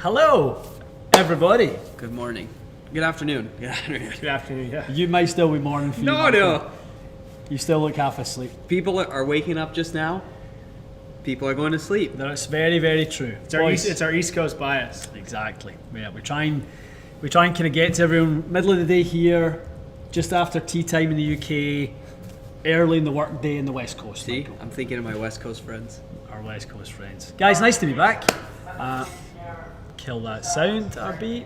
Hello, everybody. Good morning. Good afternoon. Good afternoon, yeah. You might still be morning for you. No, Michael. no. You still look half asleep. People are waking up just now. People are going to sleep. That's very, very true. It's our East Coast bias. Exactly. Yeah, we try and kind of get to everyone middle of the day here, just after tea time in the UK, early in the work day in the West Coast. See, Michael. I'm thinking of my West Coast friends. Our West Coast friends. Guys, nice to be back. Kill that sound, RB.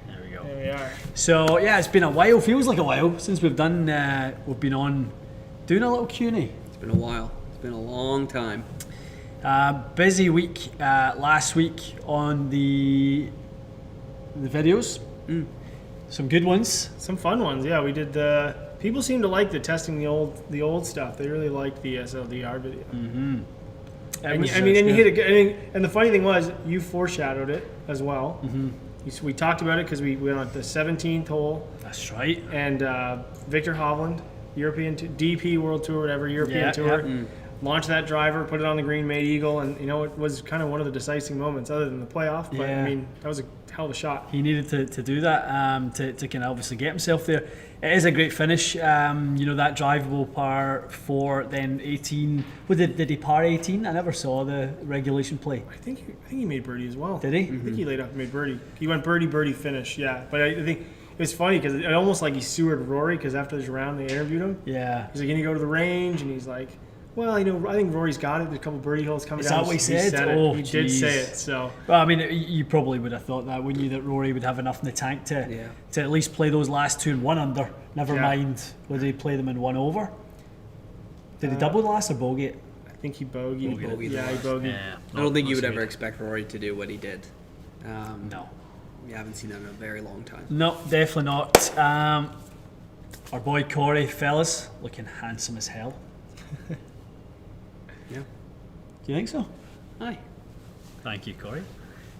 There we go. There we are. So yeah, it's been a while. Feels like a while since we've been on doing a little Q&A. It's been a while. It's been a long time. Busy week last week on the videos. Some good ones. Some fun ones, yeah. We did people seem to like testing the old stuff. They really liked the SLDR video. And you hit it. And the funny thing was, you foreshadowed it as well. We talked about it because we went on the 17th hole. That's right. And Victor Hovland, European DP World Tour, whatever European Tour, launched that driver, put it on the green, made eagle, and it was kind of one of the decisive moments, other than the playoff. But I mean, that was a hell of a shot. He needed to do that to kind of obviously get himself there. It is a great finish. That drivable par 4, then 18. Did he par 18? I never saw the regulation play. I think he made birdie as well. Did he? I think he laid up and made birdie. He went birdie finish. Yeah, but I think it was funny because it almost like he sewered Rory, because after this round they interviewed him. Yeah. He's like, "Can you go to the range?" And he's like, "Well, I think Rory's got it. There's a couple birdie holes coming down." Is that what he said? Oh, he did say it. So. Well, I mean, you probably would have thought that, wouldn't you, that Rory would have enough in the tank to at least play those last two in 1 under. Never mind whether he play them in 1 over. Did he double the last or bogey it? I think he bogeyed. He bogeyed he bogeyed. Yeah, I don't think you would ever expect Rory to do what he did. No. We haven't seen that in a very long time. No, definitely not. Our boy Corey, fellas, looking handsome as hell. Yeah. Do you think so? Aye. Thank you, Corey.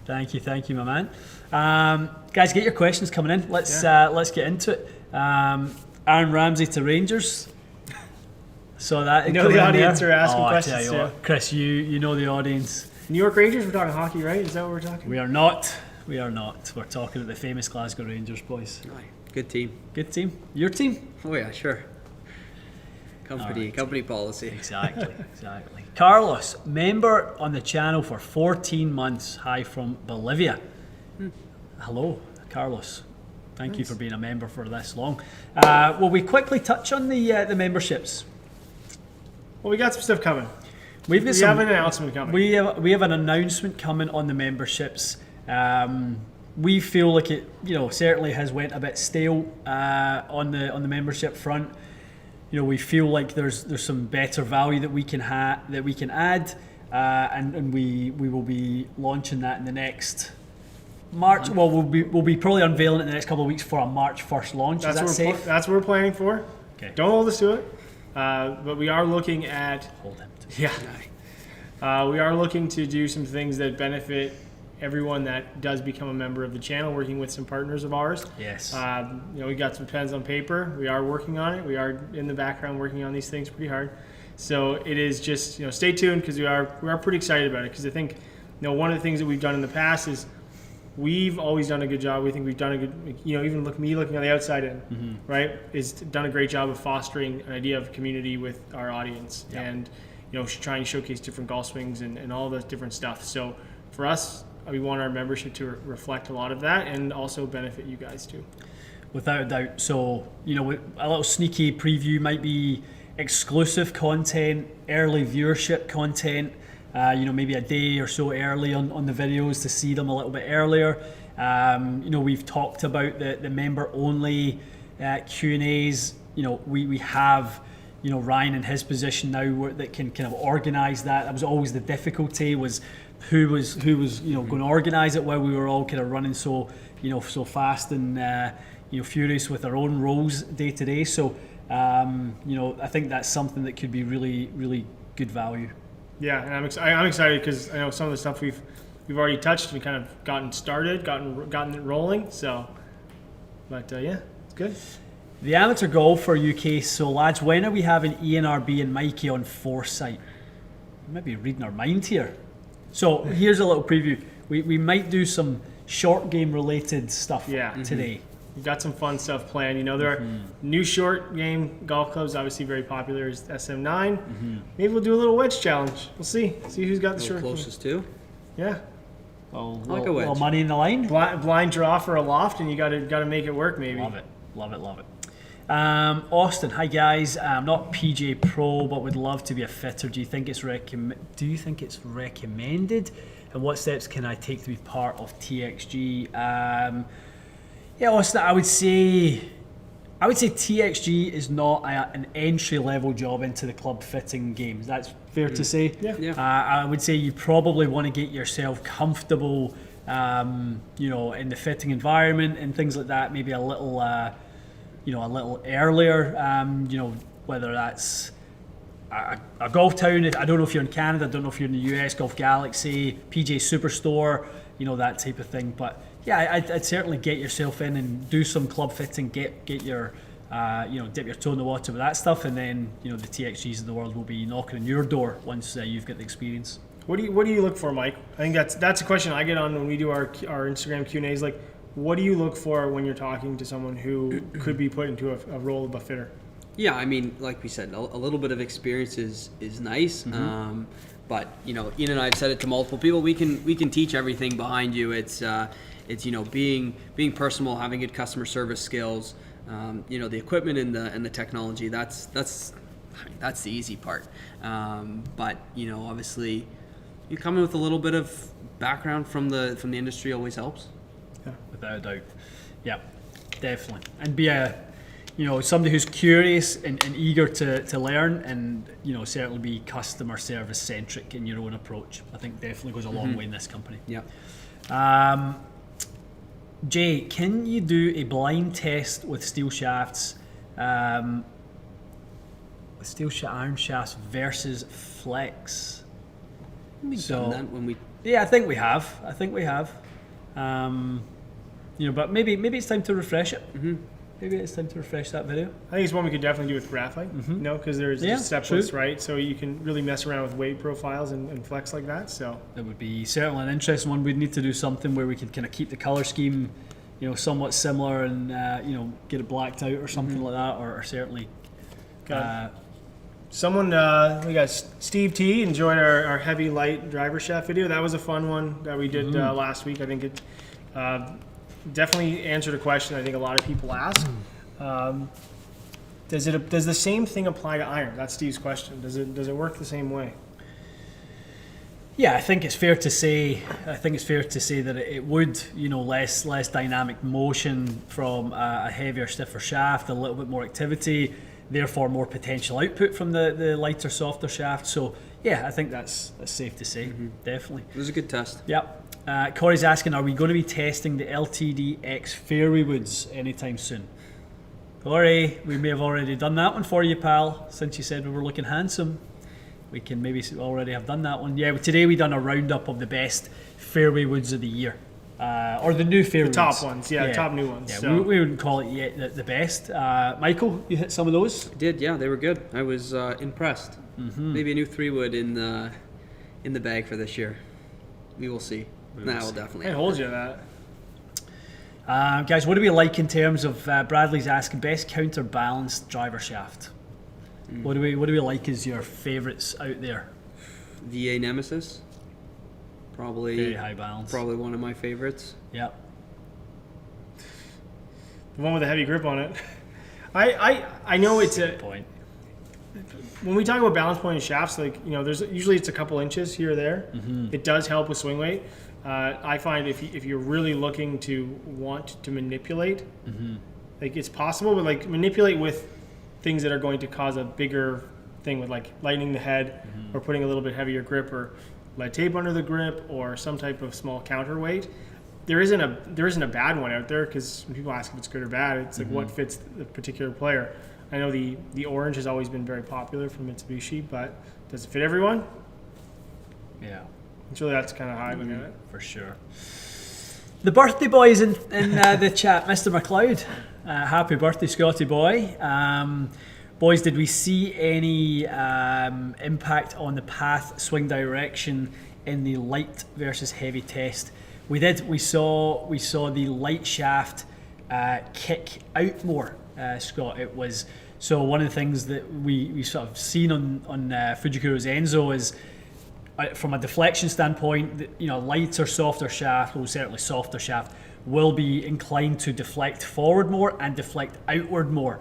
Thank you, my man. Guys, get your questions coming in. Let's get into it. Aaron Ramsey to Rangers. So that the audience are asking questions. I tell you what, Chris, you know the audience. New York Rangers. We're talking hockey, right? Is that what we're talking? We are not. We're talking about the famous Glasgow Rangers, boys. Aye. Good team. Good team. Your team? Oh yeah, sure. Company policy. Exactly. Carlos, member on the channel for 14 months. Hi from Bolivia. Hello, Carlos. Thank you for being a member for this long. Will we quickly touch on the memberships? Well, we got some stuff coming. We have an announcement coming. We have an announcement coming on the memberships. We feel like it, certainly has went a bit stale on the membership front. We feel like there's some better value that we can add, and we will be launching that in the next March. Well, we'll be probably unveiling it in the next couple of weeks for a March 1st launch. That's Is that safe? That's what we're planning for. Okay. Don't hold us to it, but we are looking at. Hold him to it. Yeah. We are looking to do some things that benefit everyone that does become a member of the channel, working with some partners of ours. Yes. We got some pens on paper. We are working on it. We are in the background working on these things pretty hard. So it is just, stay tuned, because we are pretty excited about it, because I think, one of the things that we've done in the past is we've always done a good job. We think we've done a good, even looking on the outside in, right, is done a great job of fostering an idea of community with our audience, and, trying to showcase different golf swings and all the different stuff. So for us, we want our membership to reflect a lot of that, and also benefit you guys too. Without a doubt. So, a little sneaky preview might be exclusive content, early viewership content, maybe a day or so early on the videos to see them a little bit earlier. We've talked about the member-only Q&As. We have, Ryan in his position now that can kind of organise that. That was always the difficulty, was who was going to organise it while we were all kind of running so fast and furious with our own roles day to day. So I think that's something that could be really, really good value. Yeah, and I'm excited because I know some of the stuff we've already touched and kind of gotten it rolling. So, but it's good. The Amateur Golfer UK. So lads, when are we having Ian RB and Mikey on Foresight? Maybe reading our mind here. So here's a little preview. we might do some short game related stuff today. We've got some fun stuff planned. You know, there are new short game golf clubs, obviously very popular, is SM9. Maybe we'll do a little wedge challenge. We'll see who's got the short closest to. Yeah. Well, like a wedge. Little money in the line. Blind draw for a loft, and you got to make it work. Maybe. Love it. Austin, hi guys. I'm not PJ Pro, but would love to be a fitter. Do you think it's recommended? And what steps can I take to be part of TXG? Yeah, Austin, I would say TXG is not an entry level job into the club fitting game. That's fair to say. Yeah. I would say you probably want to get yourself comfortable, you know, in the fitting environment and things like that. Maybe a little earlier. You know, whether that's a golf town. I don't know if you're in Canada. I don't know if you're in the US. Golf Galaxy, PJ Superstore. You know, that type of thing. But yeah, I'd certainly get yourself in and do some club fitting. Get your dip your toe in the water with that stuff, and then you know the TXGs of the world will be knocking on your door once you've got the experience. What do you look for, Mike? I think that's a question I get on when we do our Instagram Q&As. Like, what do you look for when you're talking to someone who could be put into a role of a fitter? Yeah, I mean, like we said, a little bit of experience is nice. But you know, Ian and I have said it to multiple people. We can teach everything behind you. It's you know, being personable, having good customer service skills. You know, the equipment and the technology. That's the easy part. But you know, obviously, you come in with a little bit of background from the industry always helps. Yeah, without a doubt. Yeah, definitely. And be somebody who's curious and eager to learn, and you know, certainly be customer service centric in your own approach. I think definitely goes a long way in this company. Yeah. Jay, can you do a blind test with steel shafts, iron shafts versus flex? We've done that when we. Yeah, I think we have. You know, but maybe it's time to refresh it. Maybe it's time to refresh that video. I think it's one we could definitely do with graphite, you know, because there's stepless, true. right? So you can really mess around with weight profiles and flex like that. So It would be certainly an interesting one. We'd need to do something where we could kind of keep the color scheme, you know, somewhat similar, and you know, get it blacked out or something like that, or certainly. Someone, we got Steve T enjoyed our heavy light driver shaft video. That was a fun one that we did last week. I think it definitely answered a question I think a lot of people ask. Does the same thing apply to iron? That's Steve's question. Does it work the same way? Yeah, I think it's fair to say. That it would, you know, less dynamic motion from a heavier, stiffer shaft, a little bit more activity, therefore more potential output from the lighter, softer shaft. So yeah, I think that's safe to say. Definitely. It was a good test. Yep. Corey's asking, are we going to be testing the Ltd-X Fairway woods anytime soon? Corey, we may have already done that one for you, pal. Since you said we were looking handsome, we can maybe already have done that one. Yeah, today we done a roundup of the best fairway woods of the year, or the new fairway The top woods. ones, yeah, the top new ones. Yeah, so. we wouldn't call it yet the best. Michael, you hit some of those? I did, yeah, they were good. I was impressed. Maybe a new 3-wood in the bag for this year. We will see. That will definitely. I hold you to that. Guys, what do we like in terms of Bradley's asking best counterbalanced driver shaft? What do we like as your favourites out there? VA Nemesis, probably Very high balance. Probably one of my favorites. Yep. The one with a heavy grip on it. I know it's a point. When we talk about balance point and shafts, like, you know, there's usually it's a couple inches here or there. It does help with swing weight. I find if you're really looking to want to manipulate, like it's possible, but like manipulate with things that are going to cause a bigger thing, with like lightening the head or putting a little bit heavier grip or lead tape under the grip or some type of small counterweight. There isn't a bad one out there, because when people ask if it's good or bad, it's like what fits the particular player. I know the orange has always been very popular from Mitsubishi, but does it fit everyone? Yeah. So that's kind of how I look at it. For sure. The birthday boy is in the chat, Mr. McLeod. Happy birthday, Scotty boy. Boys, did we see any impact on the path swing direction in the light versus heavy test. We saw the light shaft kick out more, Scott. It was so one of the things that we sort of seen on Fujikuro's Enzo is from a deflection standpoint, lighter, softer shaft, well, certainly softer shaft, will be inclined to deflect forward more and deflect outward more.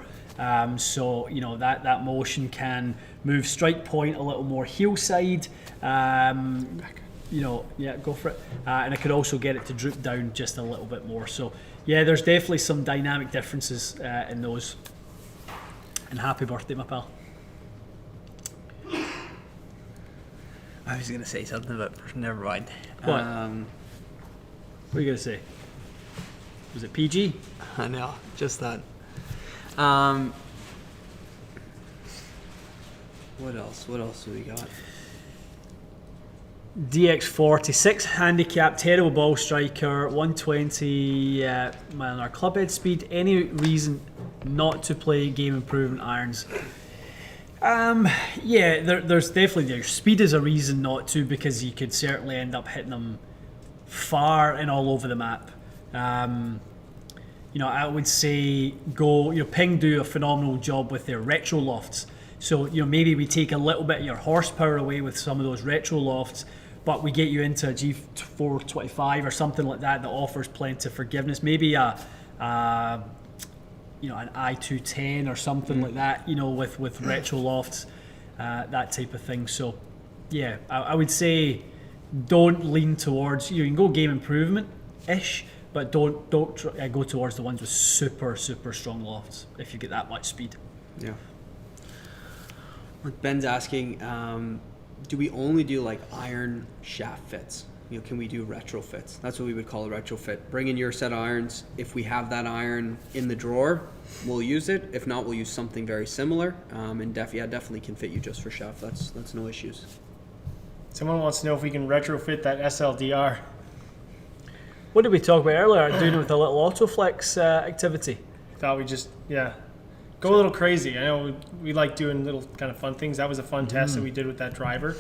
So that motion can move strike point a little more heel side. Go for it. And it could also get it to droop down just a little bit more. So yeah, there's definitely some dynamic differences in those. And happy birthday, my pal. I was gonna say something, but never mind. What? What are you gonna say? Was it PG? I know, just that. What else? What else do we got? DX46 handicap, terrible ball striker, 120 mile an hour clubhead speed. Any reason not to play game improvement irons? There's definitely there. Speed is a reason not to, because you could certainly end up hitting them far and all over the map. I would say Ping do a phenomenal job with their retro lofts. So maybe we take a little bit of your horsepower away with some of those retro lofts, but we get you into a G425 or something like that offers plenty of forgiveness. Maybe an I210 or something like that, with retro lofts, that type of thing. So yeah, I would say don't lean towards, you can go game improvement-ish, but don't go towards the ones with super, super strong lofts if you get that much speed. Yeah. Ben's asking, do we only do like iron shaft fits? Can we do retrofits? That's what we would call a retrofit. Bring in your set of irons. If we have that iron in the drawer, we'll use it. If not, we'll use something very similar. And definitely can fit you just for shaft. That's no issues. Someone wants to know if we can retrofit that SLDR. What did we talk about earlier? Doing it with a little autoflex activity. Thought we just go a little crazy. I know we like doing little kind of fun things. That was a fun test that we did with that driver,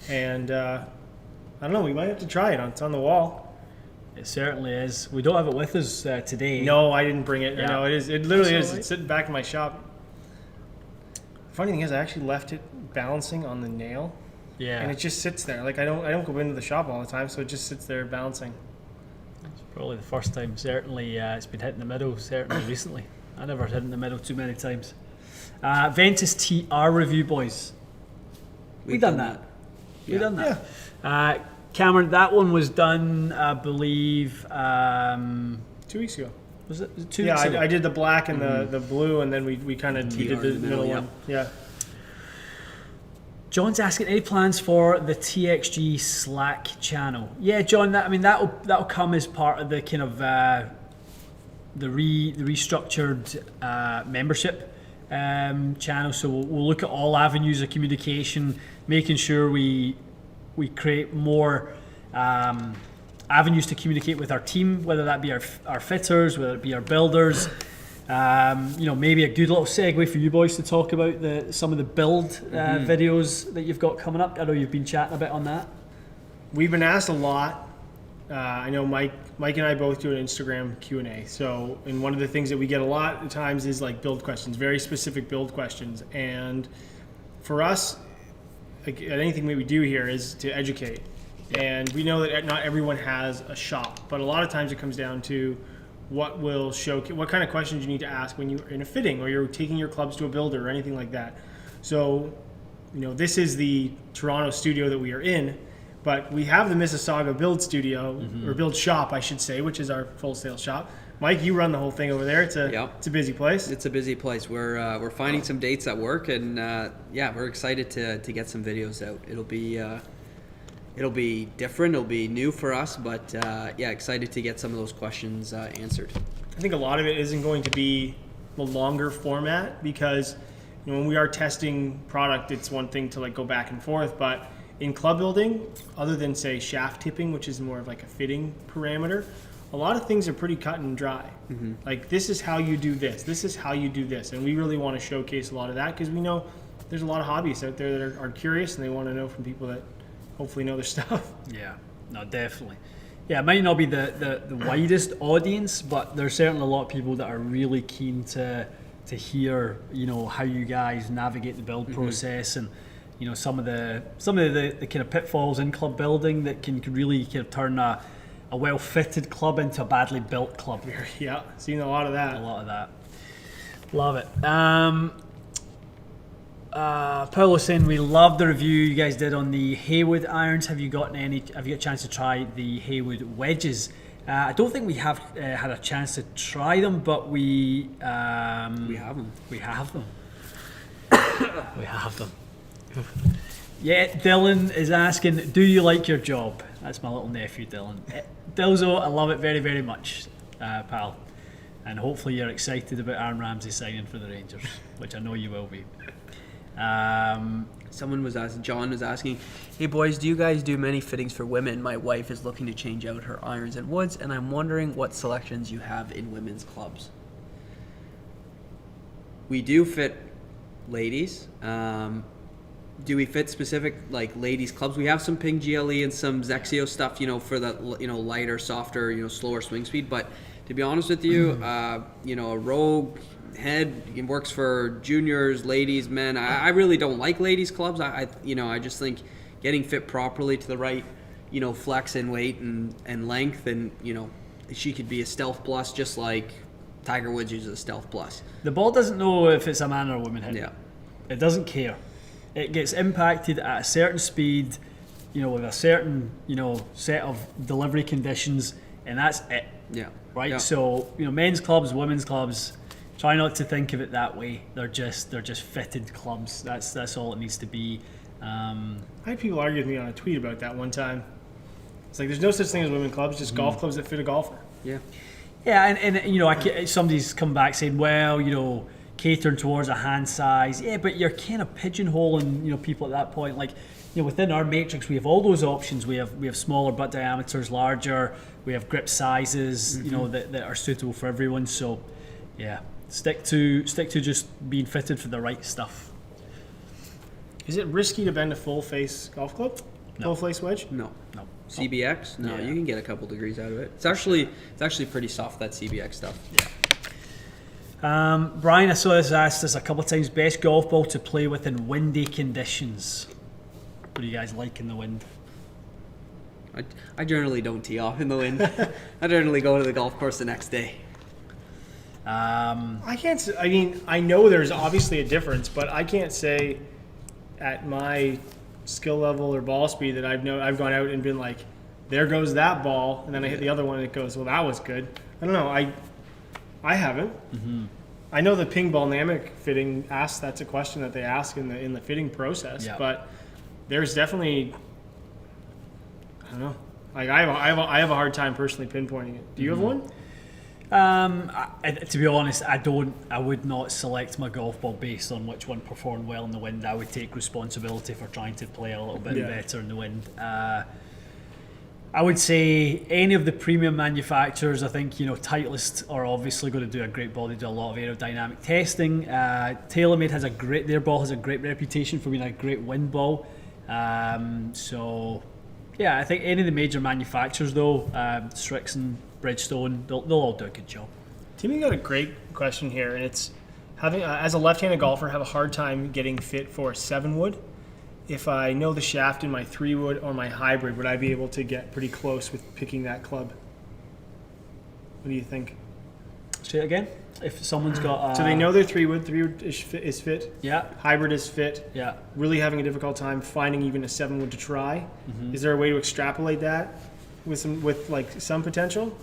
and I don't know. We might have to try it. It's on the wall. It certainly is. We don't have it with us today. No, I didn't bring it. Yeah. No, it is. It literally is. It's sitting back in my shop. The funny thing is, I actually left it balancing on the nail. Yeah. And it just sits there. Like I don't go into the shop all the time, so it just sits there balancing. It's probably the first time. Certainly, it's been hit in the middle. Certainly recently. I never hit in the middle too many times. Ventus TR review, boys. We done that. Yeah. We done that. Yeah. Cameron, that one was done, I believe. 2 weeks ago. Was it 2 weeks ago? I did the black and the blue, and then we kind of did the middle one. Yeah. John's asking, any plans for the TXG Slack channel? Yeah, John. That'll come as part of the kind of the restructured membership channel. So we'll look at all avenues of communication, making sure we create more avenues to communicate with our team, whether that be our fitters, whether it be our builders. Maybe a good little segue for you boys to talk about some of the build videos that you've got coming up. I know you've been chatting a bit on that. We've been asked a lot. I know Mike and I both do an Instagram Q&A. So, and one of the things that we get a lot of times is like build questions, very specific build questions. And for us, like anything we do here is to educate. And we know that not everyone has a shop, but a lot of times it comes down to what kind of questions you need to ask when you're in a fitting or you're taking your clubs to a builder or anything like that. So, this is the Toronto studio that we are in. But we have the Mississauga build studio, or build shop, I should say, which is our full sales shop. Mike, you run the whole thing over there. It's a busy place. It's a busy place. We're finding some dates at work, and we're excited to get some videos out. It'll be different. It'll be new for us, but excited to get some of those questions answered. I think a lot of it isn't going to be the longer format because when we are testing product, it's one thing to go back and forth, but in club building, other than say shaft tipping, which is more of like a fitting parameter, a lot of things are pretty cut and dry. Like this is how you do this. This is how you do this. And we really want to showcase a lot of that because we know there's a lot of hobbyists out there that are curious and they want to know from people that hopefully know their stuff. Yeah, no, definitely. Yeah, it might not be the widest audience, but there's certainly a lot of people that are really keen to hear, how you guys navigate the build process, and some of the kind of pitfalls in club building that can really kind of turn a well fitted club into a badly built club. Yeah, seen a lot of that. A lot of that. Love it. Paulo's saying we love the review you guys did on the Haywood irons. Have you got a chance to try the Haywood wedges? I don't think we have had a chance to try them, but we have them. We have them. We have them. Yeah, Dylan is asking, do you like your job? That's my little nephew, Dylan. Dilzo, I love it very, very much, pal. And hopefully you're excited about Aaron Ramsey signing for the Rangers, which I know you will be. John was asking, hey boys, do you guys do many fittings for women? My wife is looking to change out her irons and woods, and I'm wondering what selections you have in women's clubs. We do fit ladies. Do we fit specific ladies clubs? We have some Ping GLE and some Zexio stuff, for the lighter, softer, slower swing speed. But to be honest with you, a Rogue head works for juniors, ladies, men. I really don't like ladies clubs. I just think getting fit properly to the right, flex and weight and length, and she could be a Stealth Plus just like Tiger Woods uses a Stealth Plus. The ball doesn't know if it's a man or a woman head. Yeah. It doesn't care. It gets impacted at a certain speed, with a certain, set of delivery conditions, and that's it. Yeah. Right? Yeah. So, men's clubs, women's clubs, try not to think of it that way. They're just fitted clubs. That's all it needs to be. I had people argue with me on a tweet about that one time. It's like there's no such thing as women clubs, just golf clubs that fit a golfer. Yeah. Yeah, and somebody's come back saying, well, catering towards a hand size. Yeah, but you're kind of pigeonholing, people at that point. Within our matrix, we have all those options. We have smaller butt diameters, larger. We have grip sizes, that are suitable for everyone. So, yeah, stick to just being fitted for the right stuff. Is it risky to bend a full face golf club? No. Full face wedge? No. CBX? No, Yeah. You can get a couple degrees out of it. It's actually pretty soft, that CBX stuff. Yeah. Brian, I saw this asked us a couple of times. Best golf ball to play with in windy conditions. What do you guys like in the wind? I generally don't tee off in the wind. I generally go to the golf course the next day. I can't say, I know there's obviously a difference, but I can't say at my skill level or ball speed that I've gone out and been like, there goes that ball, and then I hit the other one and it goes, well, that was good. I don't know. I haven't. Mm-hmm. I know the Ping Ball Namic fitting that's a question that they ask in the fitting process, Yeah. but there's definitely, I don't know. I have a hard time personally pinpointing it. Do you have one? To be honest, I would not select my golf ball based on which one performed well in the wind. I would take responsibility for trying to play a little bit better in the wind. I would say any of the premium manufacturers, I think, Titleist are obviously going to do a great ball. They do a lot of aerodynamic testing. TaylorMade their ball has a great reputation for being a great wind ball. So, yeah, I think any of the major manufacturers though, Strixon, Bridgestone, they'll all do a good job. Timmy got a great question here, and it's having as a left-handed golfer, have a hard time getting fit for a 7-wood. If I know the shaft in my 3-wood or my hybrid, would I be able to get pretty close with picking that club? What do you think? Say it again. If someone's got So they know their 3-wood is fit. Yeah. Hybrid is fit. Yeah. Really having a difficult time finding even a 7-wood to try. Mm-hmm. Is there a way to extrapolate that with some potential?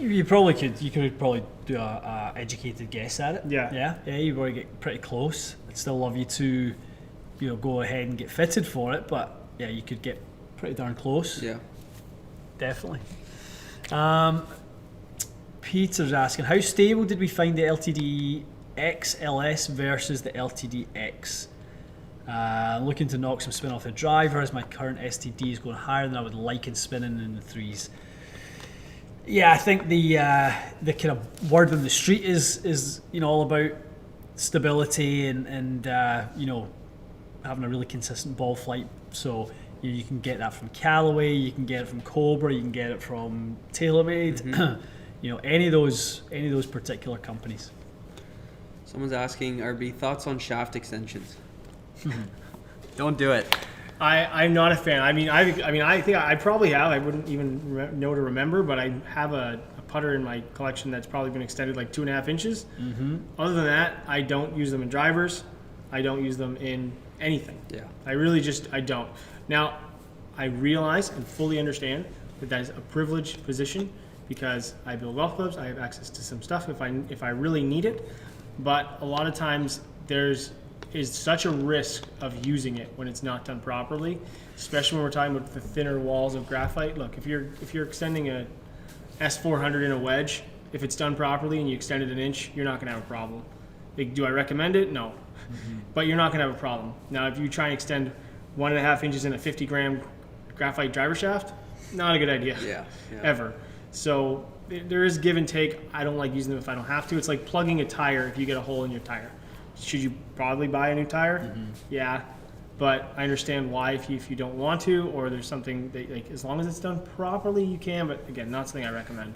You probably could. You could probably do a educated guess at it. Yeah. You probably get pretty close. I'd still love you to, go ahead and get fitted for it, but yeah, you could get pretty darn close. Yeah. Definitely. Peter's asking, how stable did we find the Ltd-X LS versus the Ltd-X? Looking to knock some spin off the driver as my current STD is going higher than I would like in spinning in the threes. Yeah, I think the kind of word on the street is all about stability and having a really consistent ball flight. So You can get that from Callaway, you can get it from Cobra, you can get it from TaylorMade. Any of those particular companies. Someone's asking, RB, thoughts on shaft extensions? Don't do it. I'm not a fan. I think I probably have. I wouldn't even know to remember, but I have a putter in my collection that's probably been extended like 2.5 inches. Other than that, I don't use them in drivers. I don't use them in anything. Yeah. I don't. Now, I realize and fully understand that is a privileged position because I build golf clubs. I have access to some stuff if I really need it. But a lot of times is such a risk of using it when it's not done properly, especially when we're talking about the thinner walls of graphite. Look, if you're extending a S400 in a wedge, if it's done properly and you extend it an inch, you're not going to have a problem. Do I recommend it? No. But you're not going to have a problem. Now, if you try and extend 1.5 inches in a 50-gram graphite driver shaft, not a good idea. Yeah. Ever. So there is give and take. I don't like using them if I don't have to. It's like plugging a tire if you get a hole in your tire. Should you probably buy a new tire? Yeah. But I understand why if you don't want to, or there's something that, like, as long as it's done properly, you can. But again, not something I recommend.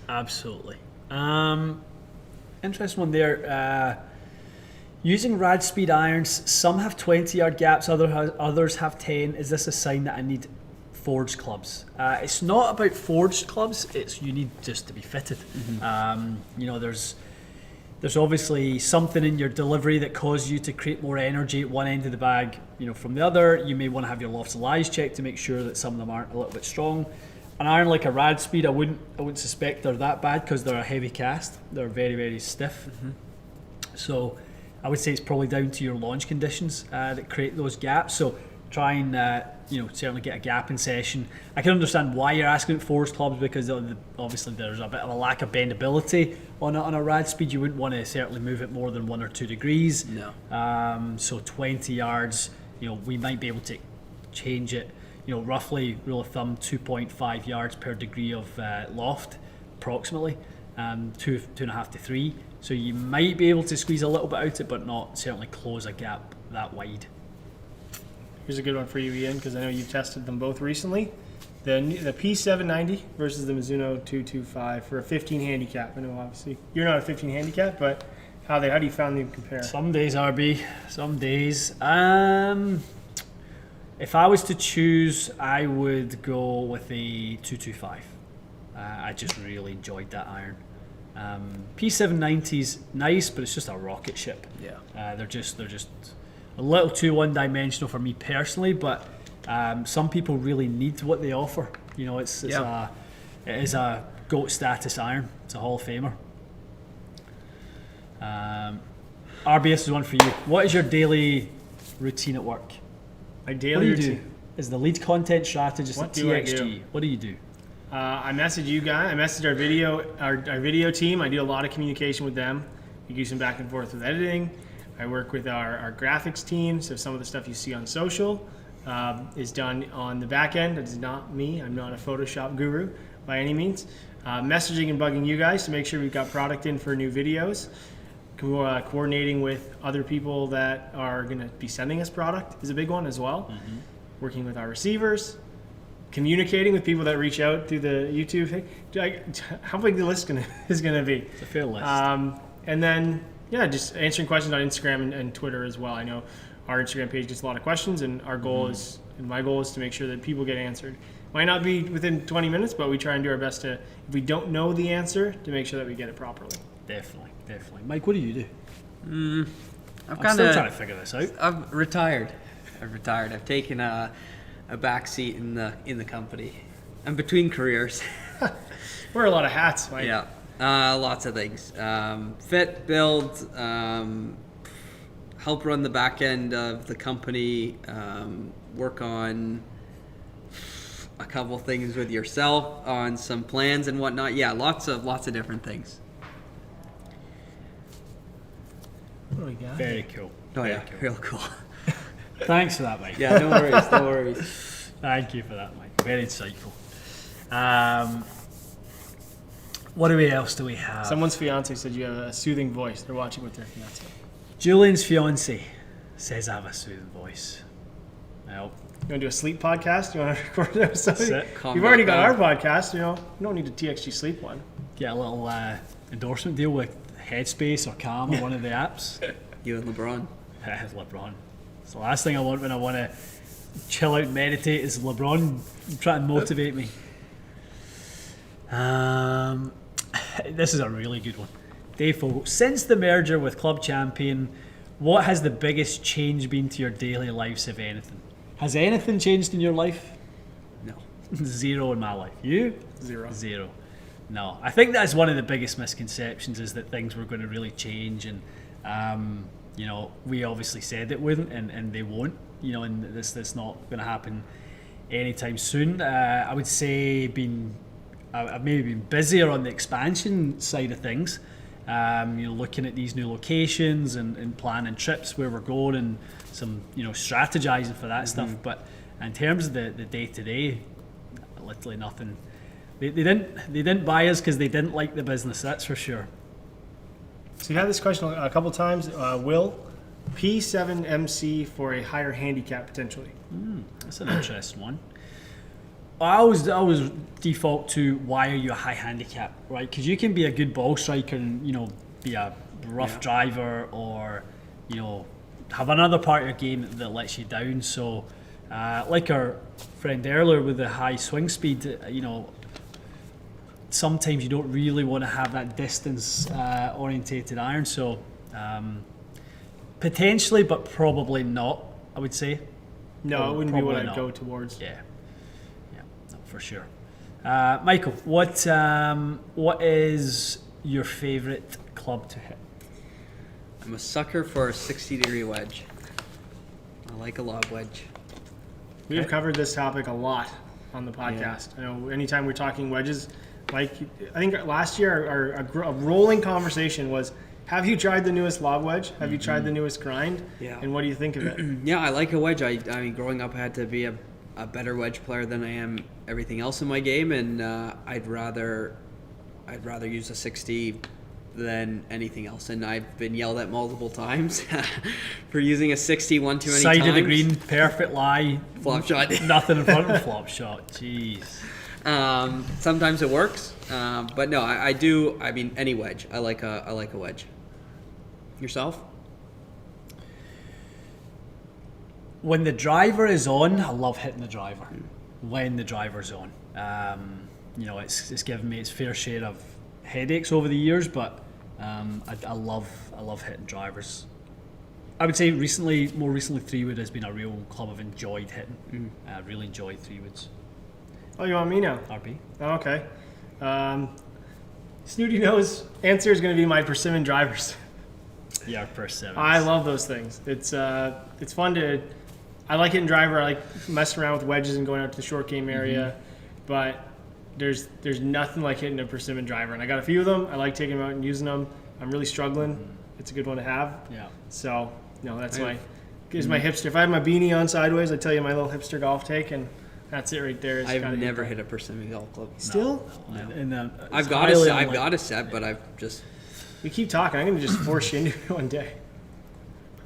Absolutely. Interesting one there. Using rad speed irons, some have 20-yard gaps, others have 10. Is this a sign that I need forged clubs? It's not about forged clubs. You need just to be fitted. There's obviously something in your delivery that causes you to create more energy at one end of the bag, from the other. You may want to have your lofts and lies checked to make sure that some of them aren't a little bit strong. An iron like a rad speed, I wouldn't suspect they're that bad because they're a heavy cast. They're very, very stiff. So I would say it's probably down to your launch conditions that create those gaps. So try and certainly get a gap in session. I can understand why you're asking forged clubs because obviously there's a bit of a lack of bendability on a rad speed. You wouldn't want to certainly move it more than 1 or 2 degrees. No. So 20 yards, we might be able to change it. Roughly rule of thumb, 2.5 yards per degree of loft, approximately, 2.5 to 3. So you might be able to squeeze a little bit out it, but not certainly close a gap that wide. Here's a good one for you, Ian, because I know you've tested them both recently. The P790 versus the Mizuno 225 for a 15 handicap. I know obviously you're not a 15 handicap, but how do you find them compare? Some days, RB. Some days. If I was to choose, I would go with a 225. I just really enjoyed that iron. P790's nice, but it's just a rocket ship. Yeah. They're just a little too one-dimensional for me personally, but some people really need what they offer. It is a GOAT status iron. It's a Hall of Famer. RBS is one for you. What is your daily routine at work? My daily routine. Do? Is the lead content strategist What at do I TXG? do? What do you do? I message you guys. I message our video team. I do a lot of communication with them. We do some back and forth with editing. I work with our graphics team. So some of the stuff you see on social is done on the back end. It's not me. I'm not a Photoshop guru by any means. Messaging and bugging you guys to make sure we've got product in for new videos. Coordinating with other people that are going to be sending us product is a big one as well. Working with our receivers. Communicating with people that reach out through the YouTube thing. How big the list is going to be? It's a fair list. And then, just answering questions on Instagram and Twitter as well. I know our Instagram page gets a lot of questions, and our goal is, and my goal is to make sure that people get answered. Might not be within 20 minutes, but we try and do our best to, if we don't know the answer, to make sure that we get it properly. Definitely. Mike, what do you do? I'm still trying to figure this out. I've retired. I've taken a back seat in the company. I'm between careers. Wear a lot of hats, Mike. Yeah, lots of things. Fit, build, help run the back end of the company, work on a couple things with yourself on some plans and whatnot. Yeah, lots of different things. What do we got? Very cool. Oh Very yeah, cool. real cool. Thanks for that, Mike. Yeah, no worries. Thank you for that, Mike. Very insightful. What else do we have? Someone's fiance said you have a soothing voice. They're watching with their fiance. Julian's fiance says I have a soothing voice. Well, You want to do a sleep podcast? You want to record an episode? Sick. You've already got our podcast. You don't need a TXG sleep one. Get a little endorsement deal with Headspace or Calm or one of the apps. You and LeBron. LeBron. It's the last thing I want when I want to chill out and meditate is LeBron trying to motivate me. This is a really good one. Dave Fogel, since the merger with Club Champion, what has the biggest change been to your daily lives, if anything? Has anything changed in your life? No. 0 in my life. You? 0. 0. No. I think that's one of the biggest misconceptions, is that things were going to really change, and we obviously said it wouldn't, and they won't. And that's not going to happen anytime soon. I would say I've maybe been busier on the expansion side of things. Looking at these new locations and planning trips where we're going, and some strategizing for that stuff. But in terms of the day to day, literally nothing. They didn't buy us because they didn't like the business. That's for sure. So you had this question a couple times. Will P7MC for a higher handicap potentially? That's an interesting one. I always default to, why are you a high handicap, right? Because you can be a good ball striker and be a rough driver, or have another part of your game that lets you down. So like our friend earlier with the high swing speed, sometimes you don't really want to have that distance orientated iron. So potentially, but probably not, I would say. No, it wouldn't be what I'd not go towards. Yeah, no, for sure. Michael, what is your favourite club to hit? I'm a sucker for a 60-degree wedge. I like a lob wedge. We have covered this topic a lot on the podcast. I know anytime we're talking wedges, like I think last year our rolling conversation was, have you tried the newest lob wedge? Have you tried the newest grind? Yeah. And what do you think of it? Yeah, I like a wedge. I mean, growing up, I had to be a better wedge player than I am everything else in my game, and I'd rather use a 60 than anything else. And I've been yelled at multiple times for using a 60 one too many Side times. of the green, perfect lie. Flop shot. Nothing in front of a flop shot. Jeez. Sometimes it works, but no, I do. I mean, any wedge. I like a wedge. Yourself? When the driver is on, I love hitting the driver. When the driver's on, it's given me its fair share of headaches over the years, but I love hitting drivers. I would say more recently, 3-wood has been a real club I've enjoyed hitting. I really enjoyed 3-woods. Oh, you want me now? RP. Oh, okay. Snooty Nose answer is going to be my persimmon drivers. Yeah, persimmon. I love those things. It's fun to. I like hitting driver. I like messing around with wedges and going out to the short game area, but there's nothing like hitting a persimmon driver. And I got a few of them. I like taking them out and using them. I'm really struggling. It's a good one to have. Yeah. So that's my hipster. If I had my beanie on sideways, I'd tell you my little hipster golf take, and that's it right there. I've never hit a persimmon golf club. Still? No. And, I've got a set, but I've just We keep talking. I'm going to just force you into it one day.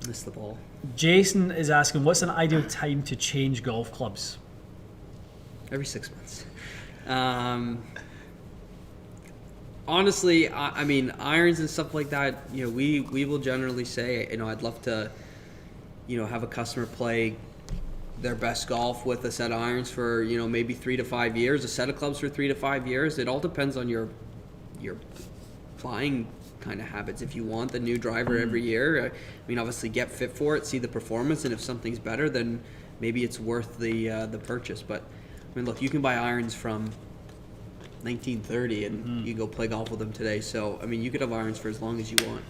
missed the ball. Jason is asking, what's an ideal time to change golf clubs? Every 6 months. Honestly, I mean, irons and stuff like that, we will generally say, I'd love to, have a customer play their best golf with a set of irons for, maybe 3 to 5 years, a set of clubs for 3 to 5 years. It all depends on your playing kind of habits. If you want the new driver every year, I mean, obviously get fit for it, see the performance, and if something's better, then maybe it's worth the purchase. But I mean, look, you can buy irons from 1930 and you go play golf with them today. So I mean, you could have irons for as long as you want.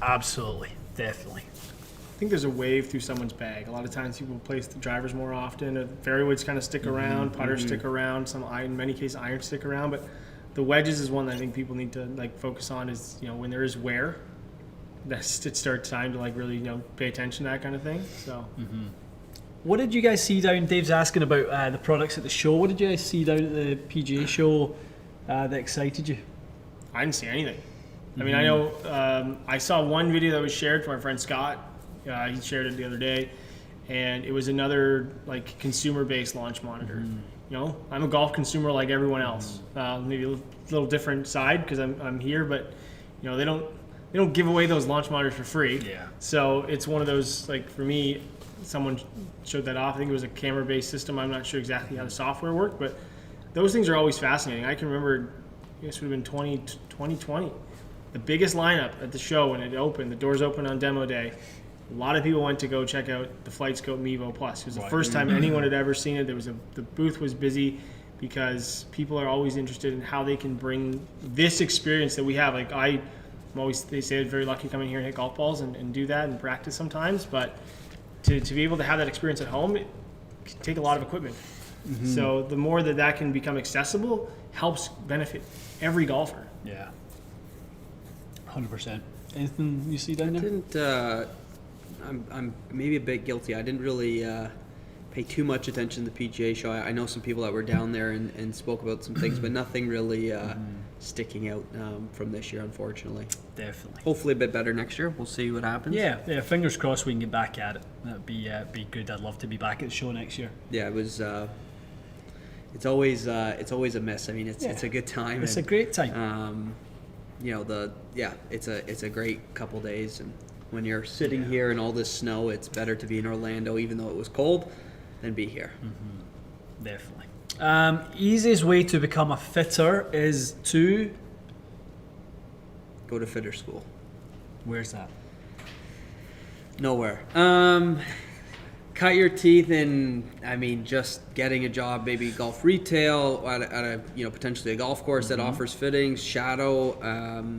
Absolutely, definitely. I think there's a wave through someone's bag. A lot of times people place the drivers more often. Fairways kind of stick around, putters stick around, in many cases irons stick around, but the wedges is one that I think people need to focus on. Is when there is wear, that's it starts time to really pay attention to that kind of thing. So. What did you guys see down? Dave's asking about the products at the show. What did you guys see down at the PGA show that excited you? I didn't see anything. I mean, I know I saw one video that was shared from our friend Scott. He shared it the other day, and it was another like consumer-based launch monitor. You know, I'm a golf consumer like everyone else. Maybe a little different side because I'm here, but you know, they don't give away those launch monitors for free. Yeah. So it's one of those, like, for me, someone showed that off. I think it was a camera-based system. I'm not sure exactly how the software worked, but those things are always fascinating. I can remember, I guess it would have been 2020, the biggest lineup at the show when it opened. The doors opened on demo day. A lot of people went to go check out the FlightScope Mevo Plus. It was the first time anyone had ever seen it. The booth was busy because people are always interested in how they can bring this experience that we have. Like they say I'm very lucky coming here and hit golf balls and do that and practice sometimes, but to be able to have that experience at home, it can take a lot of equipment. So the more that can become accessible helps benefit every golfer. Yeah. 100%. Anything you see down there? I'm maybe a bit guilty. I didn't really pay too much attention to the PGA show. I know some people that were down there and spoke about some things, but nothing really sticking out from this year, unfortunately. Definitely. Hopefully a bit better next year. We'll see what happens. Yeah. Fingers crossed we can get back at it. That'd be good. I'd love to be back at the show next year. Yeah, it was. It's always a miss. I mean, it's a good time. It's a great time. You know, it's a great couple days, and when you're sitting here in all this snow, it's better to be in Orlando, even though it was cold, than be here. Definitely. Easiest way to become a fitter is to... Go to fitter school. Where's that? Nowhere. Cut your teeth in, I mean, just getting a job, maybe golf retail at a potentially a golf course that offers fittings, shadow.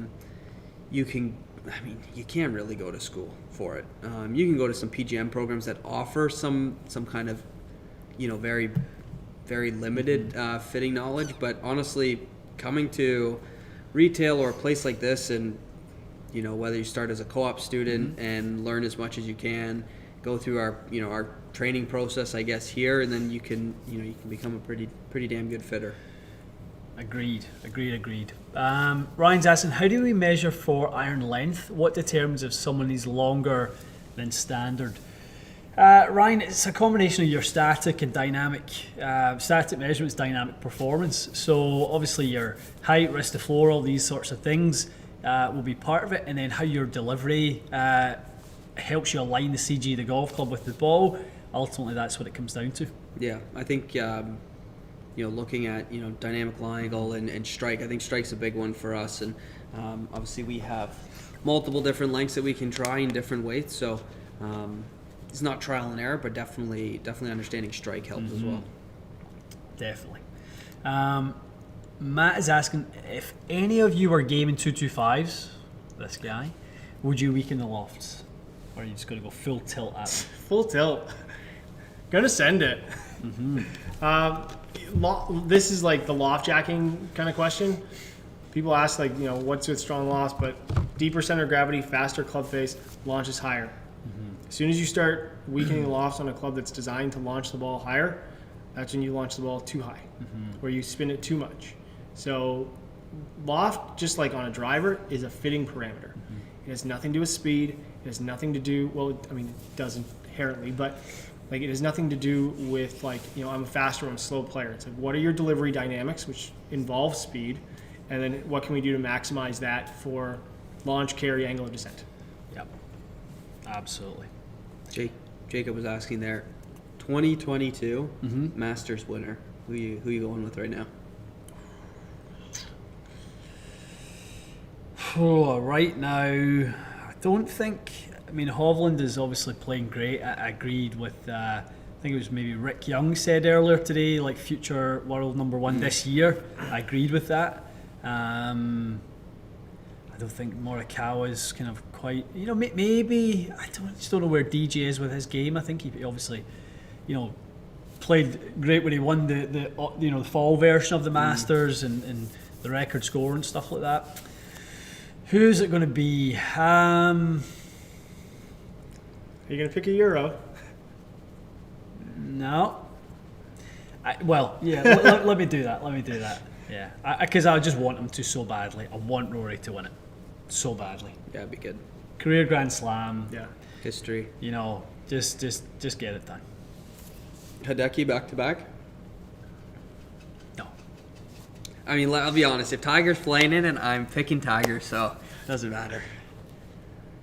You can't really go to school for it. You can go to some PGM programs that offer some kind of, very, very limited fitting knowledge. But honestly, coming to retail or a place like this, and whether you start as a co-op student and learn as much as you can, go through our training process, I guess, here, and then you can become a pretty damn good fitter. Agreed. Ryan's asking, how do we measure for iron length? What determines if someone is longer than standard? Ryan, it's a combination of your static and dynamic. Static measurements, dynamic performance. So obviously your height, wrist to floor, all these sorts of things will be part of it, and then how your delivery helps you align the CG of the golf club with the ball. Ultimately, that's what it comes down to. Yeah, I think looking at dynamic line angle and strike. I think strike's a big one for us, and obviously we have multiple different lengths that we can try in different weights. So it's not trial and error, but definitely understanding strike helps as well. Definitely. Matt is asking, if any of you were gaming 225s, this guy, would you weaken the lofts? Or are you just going to go full tilt at them? Full tilt. Gonna send it. This is like the loft jacking kind of question. People ask what's with strong lofts, but deeper center of gravity, faster club face, launches higher. As soon as you start weakening the lofts on a club that's designed to launch the ball higher, that's when you launch the ball too high, or you spin it too much. So loft, just like on a driver, is a fitting parameter. It has nothing to do with speed. It has nothing to do, it does inherently, but it has nothing to do with I'm a faster or I'm a slow player. It's like, what are your delivery dynamics, which involve speed, and then what can we do to maximize that for launch, carry, angle of descent? Yep, absolutely. Jacob was asking there, 2022 Masters winner. Who you going with right now? Right now, I don't think. I mean, Hovland is obviously playing great. I agreed with. I think it was maybe Rick Young said earlier today, future world number one this year. I agreed with that. I don't think Morikawa's kind of quite. Maybe I just don't know where DJ is with his game. I think he obviously, played great when he won the fall version of the Masters and the record score and stuff like that. Who's it going to be? Are you going to pick a Euro? No. Let me do that. Yeah, because I just want him to so badly. I want Rory to win it so badly. Yeah, it'd be good. Career Grand Slam. Yeah. History. Just get it done. Hideki back to back. No. I mean, I'll be honest. If Tiger's playing in it, I'm picking Tiger, so it doesn't matter.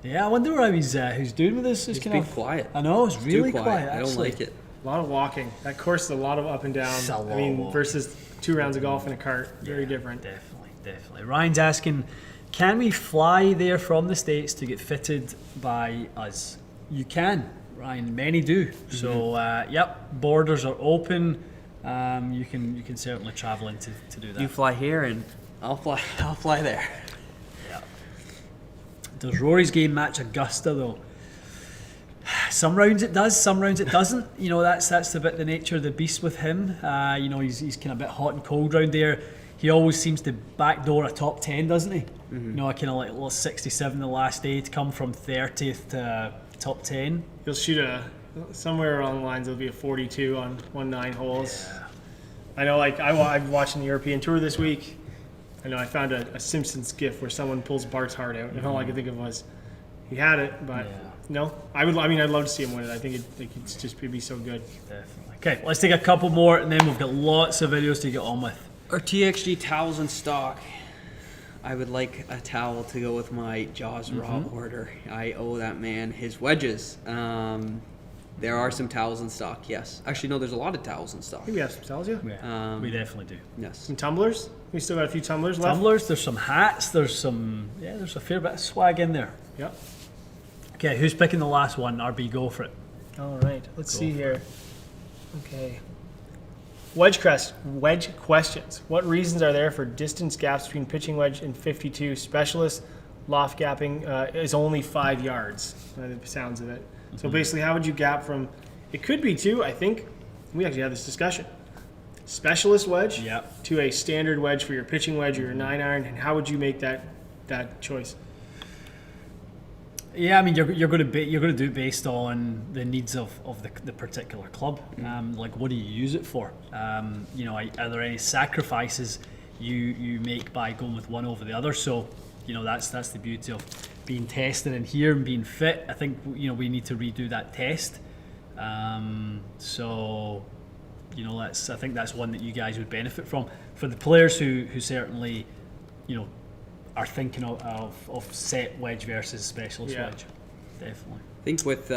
Yeah, I wonder how he's doing with this. He's being quiet. I know, it's really Too quiet. I don't actually. like it. A lot of walking. That course is a lot of up and down. It's a lot I mean, of walking. versus 2 rounds of golf in a cart. Very different. Definitely. Ryan's asking, can we fly there from the States to get fitted by us? You can, Ryan. Many do. So, yep, borders are open. You can certainly travel in to do that. You fly here, and I'll fly there. Yeah. Does Rory's game match Augusta though? Some rounds it does, some rounds it doesn't. You know, that's the bit the nature of the beast with him. You know, he's kind of a bit hot and cold round there. He always seems to backdoor a top 10, doesn't he? You know, I kind of like 67 the last day to come from 30th to top 10. He'll shoot somewhere along the lines. There'll be a 42 on 9 holes. Yeah. I know, like I'm watching the European Tour this week. I know I found a Simpsons gif where someone pulls Bart's heart out, and all I could think of was he had it, but no. I'd love to see him win it. I think it'd just be so good. Definitely. Okay, let's take a couple more, and then we've got lots of videos to get on with. Or TXG towels in stock. I would like a towel to go with my Jaws Raw order. I owe that man his wedges. There are some towels in stock, yes. Actually, no, there's a lot of towels in stock. I think we have some towels, yeah. Yeah, we definitely do. Yes. Some tumblers. We still got a few tumblers left. Tumblers, there's some hats, there's a fair bit of swag in there. Yep. Okay, who's picking the last one? RB, go for it. All right. Let's see here. Okay. Wedge questions. What reasons are there for distance gaps between pitching wedge and 52 specialist? Loft gapping is only 5 yards, by the sounds of it. So basically, how would you gap from? It could be 2. I think we actually had this discussion. Specialist wedge to a standard wedge for your pitching wedge or your 9-iron, and how would you make that choice? Yeah, I mean, you're going to do it based on the needs of the particular club. Like, what do you use it for? You know, are there any sacrifices you make by going with one over the other? So, you know, that's the beauty of being tested in here and being fit. I think, you know, we need to redo that test. So, you know, I think that's one that you guys would benefit from. For the players who certainly, you know, are thinking of set wedge versus specialist wedge. Definitely. I think with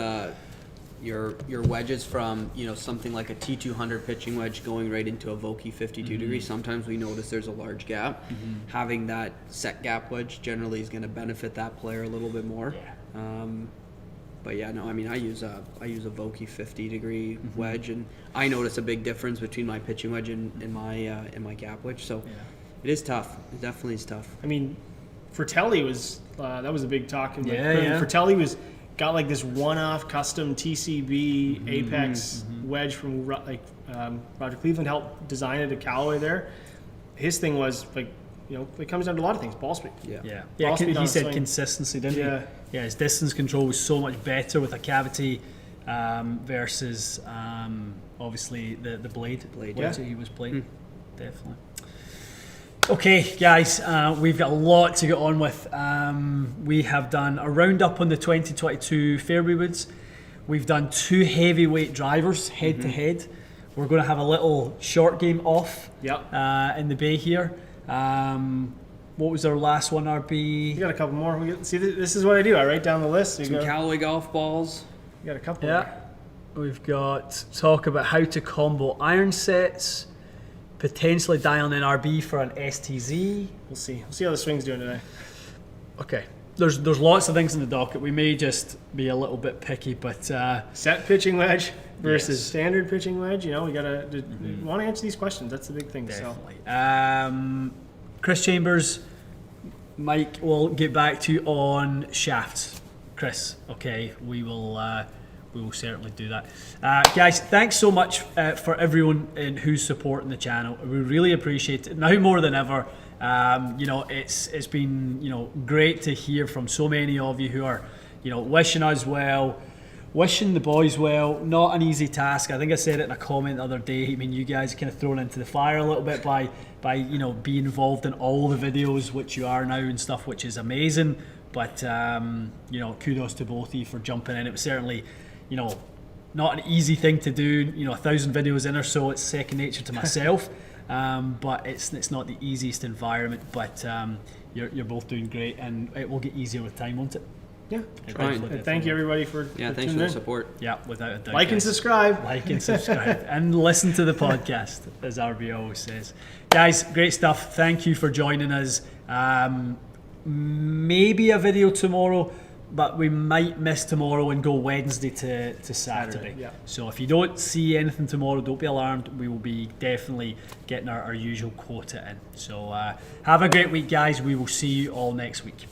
your wedges from, you know, something like a T200 pitching wedge going right into a Vokey 52 degree, sometimes we notice there's a large gap. Having that set gap wedge generally is going to benefit that player a little bit more. But yeah, no, I mean, I use a Vokey 50 degree wedge, and I notice a big difference between my pitching wedge and my gap wedge. So it is tough. It definitely is tough. I mean, Fratelli was that was a big talk. Fratelli got like this one-off custom TCB Apex wedge from Roger Cleveland helped design it at Callaway there. His thing was like, you know, it comes down to a lot of things. Ball speed. He said swing. consistency, didn't he? Yeah, his distance control was so much better with a cavity versus obviously the blade that he was playing. Definitely. Okay, guys, we've got a lot to get on with. We have done a roundup on the 2022 Fairway Woods. We've done 2 heavyweight drivers head to head. We're going to have a little short game off in the bay here. What was our last one, RB? You got a couple more. See, this is what I do. I write down the list. Some Callaway golf balls. You got a couple. Yeah. We've got talk about how to combo iron sets. Potentially dial in RB for an STZ. We'll see. We'll see how the swing's doing today. Okay. There's lots of things in the docket. We may just be a little bit picky, but set pitching wedge versus standard pitching wedge. You know, we gotta want to answer these questions. That's the big thing. Definitely. So. Chris Chambers, Mike will get back to you on shafts. Chris, okay, we will certainly do that. Guys, thanks so much for everyone who's supporting the channel. We really appreciate it now more than ever. You know, it's been, you know, great to hear from so many of you who are, you know, wishing us well, wishing the boys well. Not an easy task. I think I said it in a comment the other day. I mean, you guys kind of thrown into the fire a little bit by you know, being involved in all the videos, which you are now and stuff, which is amazing. But you know, kudos to both of you for jumping in. It was certainly, not an easy thing to do. 1,000 videos in or so, it's second nature to myself. But it's not the easiest environment. But you're both doing great, and it will get easier with time, won't it? Yeah. Trying. And thank you everybody for Yeah, thanks tuning for the in. support. Yeah, without a doubt. Like and guys. subscribe. Like and subscribe. And listen to the podcast, as RB always says. Guys, great stuff. Thank you for joining us. Maybe a video tomorrow, but we might miss tomorrow and go Wednesday to Saturday. Yeah. So if you don't see anything tomorrow, don't be alarmed. We will be definitely getting our usual quota in. So have a great week, guys. We will see you all next week.